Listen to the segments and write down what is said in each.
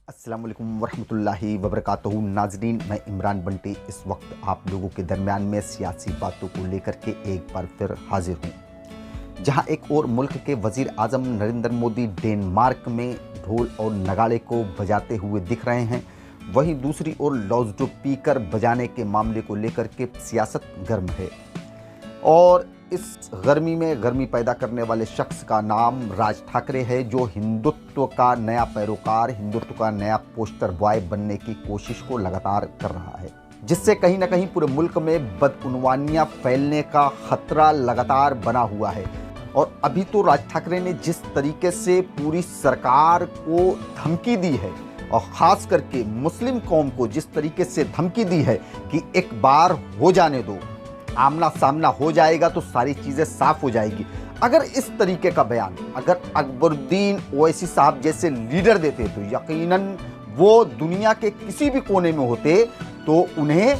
अस्सलाम वालेकुम वरहमतुल्लाहि वबरकातुहू। नाज़रीन, मैं इमरान बंटी इस वक्त आप लोगों के दरमियान में सियासी बातों को लेकर के एक बार फिर हाजिर हूँ। जहाँ एक और मुल्क के वज़ीर आज़म नरेंद्र मोदी डेनमार्क में ढोल और नगाड़े को बजाते हुए दिख रहे हैं, वहीं दूसरी ओर लाउडस्पीकर बजाने के मामले को लेकर के सियासत गर्म है। और इस गर्मी में गर्मी पैदा करने वाले शख्स का नाम राज ठाकरे है, जो हिंदुत्व का नया पैरोकार, हिंदुत्व का नया पोस्टर बॉय बनने की कोशिश को लगातार कर रहा है, जिससे कहीं ना कहीं पूरे मुल्क में बदउनवानियां फैलने का खतरा लगातार बना हुआ है। और अभी तो राज ठाकरे ने जिस तरीके से पूरी सरकार को धमकी दी है, और ख़ास करके मुस्लिम कौम को जिस तरीके से धमकी दी है कि एक बार हो जाने दो, आमना सामना हो जाएगा तो सारी चीज़ें साफ हो जाएगी। अगर इस तरीके का बयान अगर अकबरुद्दीन ओवैसी साहब जैसे लीडर देते तो यकीनन वो दुनिया के किसी भी कोने में होते तो उन्हें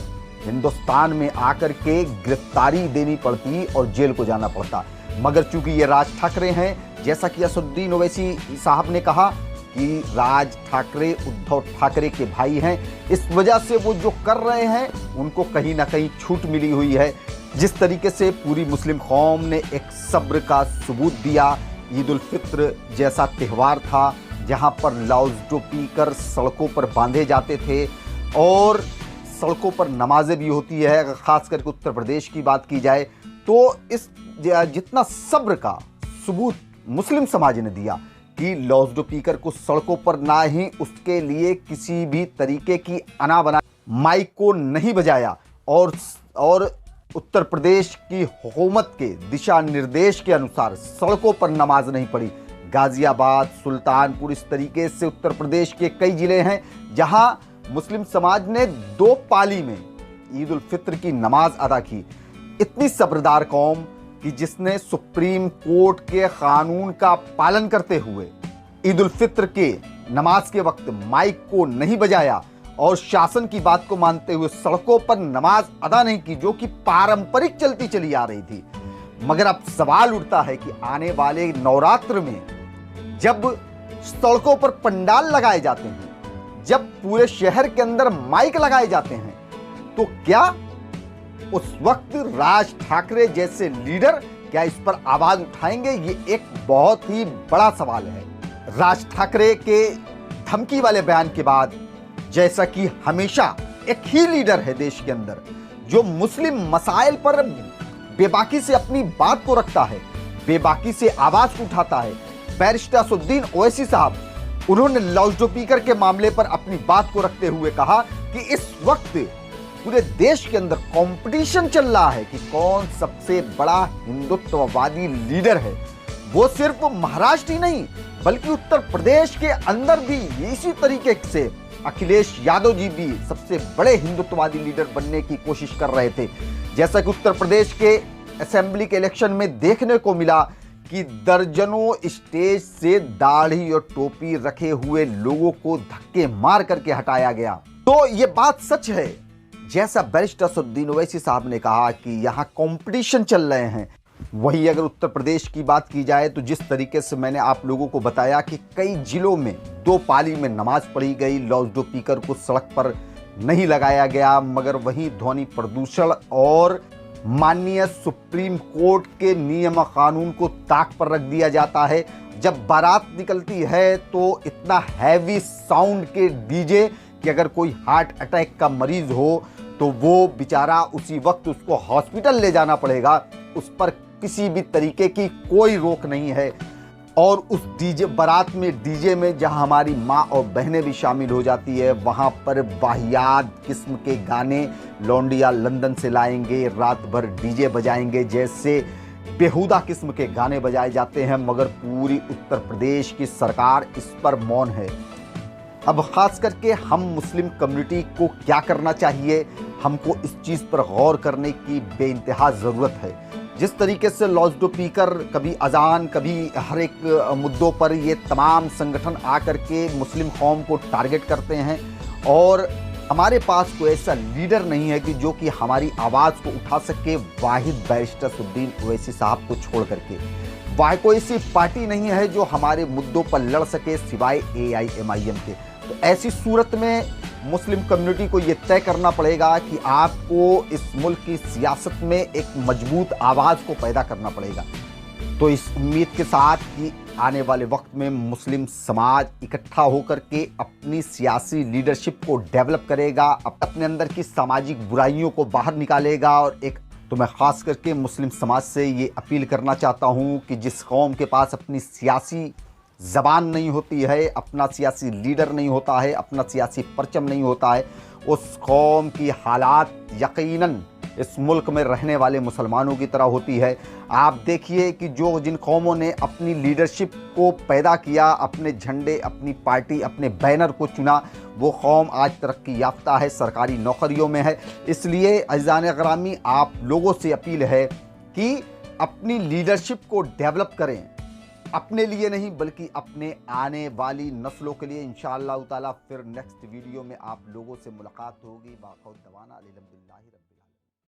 हिंदुस्तान में आकर के गिरफ्तारी देनी पड़ती और जेल को जाना पड़ता। मगर चूंकि ये राज ठाकरे हैं, जैसा कि असदुद्दीन ओवैसी साहब ने कहा कि राज ठाकरे उद्धव ठाकरे के भाई हैं, इस वजह से वो जो कर रहे हैं उनको कहीं ना कहीं छूट मिली हुई है। जिस तरीके से पूरी मुस्लिम कौम ने एक सब्र का सबूत दिया, ईद उल फित्र जैसा त्यौहार था जहां पर लाउडस्पीकर सड़कों पर बांधे जाते थे और सड़कों पर नमाजें भी होती है। अगर ख़ास करके उत्तर प्रदेश की बात की जाए तो इस जितना सब्र का सबूत मुस्लिम समाज ने दिया कि लाउडस्पीकर को सड़कों पर ना ही उसके लिए किसी भी तरीके की अनाबना माइक को नहीं बजाया, और उत्तर प्रदेश की हुकूमत के दिशा निर्देश के अनुसार सड़कों पर नमाज नहीं पढ़ी। गाजियाबाद, सुल्तानपुर, इस तरीके से उत्तर प्रदेश के कई जिले हैं जहां मुस्लिम समाज ने 2 पाली में ईद उल फित्र की नमाज अदा की। इतनी सब्रदार कौम कि जिसने सुप्रीम कोर्ट के कानून का पालन करते हुए ईद उल फित्र के नमाज के वक्त माइक को नहीं बजाया और शासन की बात को मानते हुए सड़कों पर नमाज अदा नहीं की, जो कि पारंपरिक चलती चली आ रही थी। मगर अब सवाल उठता है कि आने वाले नवरात्र में जब सड़कों पर पंडाल लगाए जाते हैं, जब पूरे शहर के अंदर माइक लगाए जाते हैं, तो क्या उस वक्त राज ठाकरे जैसे लीडर क्या इस पर आवाज उठाएंगे? ये एक बहुत ही बड़ा सवाल है। राज ठाकरे के धमकी वाले बयान के बाद, जैसा कि हमेशा एक ही लीडर है देश के अंदर जो मुस्लिम मसाइल पर बेबाकी से अपनी बात को रखता है, बेबाकी से आवाज उठाता है, बैरिस्टर असदुद्दीन ओवैसी साहब, उन्होंने लाउडस्पीकर के मामले पर अपनी बात को रखते हुए कहा कि इस वक्त पूरे देश के अंदर कंपटीशन चल रहा है कि कौन सबसे बड़ा हिंदुत्ववादी लीडर है। वो सिर्फ महाराष्ट्र ही नहीं बल्कि उत्तर प्रदेश के अंदर भी इसी तरीके से अखिलेश यादव जी भी सबसे बड़े हिंदुत्ववादी लीडर बनने की कोशिश कर रहे थे। जैसा कि उत्तर प्रदेश के असेंबली के इलेक्शन में देखने को मिला कि दर्जनों स्टेज से दाढ़ी और टोपी रखे हुए लोगों को धक्के मार करके हटाया गया। तो ये बात सच है, जैसा बैरिस्टर असदुद्दीन ओवैसी साहब ने कहा कि यहाँ कंपटीशन चल रहे हैं। वहीं अगर उत्तर प्रदेश की बात की जाए तो जिस तरीके से मैंने आप लोगों को बताया कि कई जिलों में 2 पाली में नमाज पढ़ी गई, लाउडस्पीकर को सड़क पर नहीं लगाया गया, मगर वहीं ध्वनि प्रदूषण और माननीय सुप्रीम कोर्ट के नियम कानून को ताक पर रख दिया जाता है। जब बारात निकलती है तो इतना हैवी साउंड के डीजे कि अगर कोई हार्ट अटैक का मरीज हो तो वो बेचारा उसी वक्त उसको हॉस्पिटल ले जाना पड़ेगा, उस पर किसी भी तरीके की कोई रोक नहीं है। और उस डीजे बारात में, डीजे में जहां हमारी माँ और बहनें भी शामिल हो जाती है, वहां पर वाहियात किस्म के गाने लौंडिया लंदन से लाएंगे, रात भर डीजे बजाएंगे, जैसे बेहुदा किस्म के गाने बजाए जाते हैं। मगर पूरी उत्तर प्रदेश की सरकार इस पर मौन है। अब खास करके हम मुस्लिम कम्युनिटी को क्या करना चाहिए, हमको इस चीज़ पर गौर करने की बेइंतहा ज़रूरत है। जिस तरीके से लाउडस्पीकर, कभी अजान, कभी हर एक मुद्दों पर ये तमाम संगठन आकर के मुस्लिम कौम को टारगेट करते हैं, और हमारे पास कोई ऐसा लीडर नहीं है कि जो कि हमारी आवाज़ को उठा सके वाहिद बैरिस्टर असदुद्दीन ओवैसी साहब को छोड़ करके। वह कोई ऐसी पार्टी नहीं है जो हमारे मुद्दों पर लड़ सके सिवाय AIMIM के। तो ऐसी सूरत में मुस्लिम कम्युनिटी को ये तय करना पड़ेगा कि आपको इस मुल्क की सियासत में एक मजबूत आवाज़ को पैदा करना पड़ेगा। तो इस उम्मीद के साथ कि आने वाले वक्त में मुस्लिम समाज इकट्ठा होकर के अपनी सियासी लीडरशिप को डेवलप करेगा, अपने अंदर की सामाजिक बुराइयों को बाहर निकालेगा। और तो मैं ख़ास करके मुस्लिम समाज से ये अपील करना चाहता हूँ कि जिस कौम के पास अपनी सियासी ज़बान नहीं होती है, अपना सियासी लीडर नहीं होता है, अपना सियासी परचम नहीं होता है, उस कौम की हालात यकीनन इस मुल्क में रहने वाले मुसलमानों की तरह होती है। आप देखिए कि जिन कौमों ने अपनी लीडरशिप को पैदा किया, अपने झंडे, अपनी पार्टी, अपने बैनर को चुना, वो कौम आज तरक्की याफ्ता है, सरकारी नौकरियों में है। इसलिए अज़ीज़ान गिरामी, आप लोगों से अपील है कि अपनी लीडरशिप को डेवलप करें, अपने लिए नहीं बल्कि अपने आने वाली नस्लों के लिए। इंशाअल्लाह ताला फिर नेक्स्ट वीडियो में आप लोगों से मुलाकात होगी। बाखौफ दवाना अल्हम्दुलिल्लाहि रब्बिल आलमीन।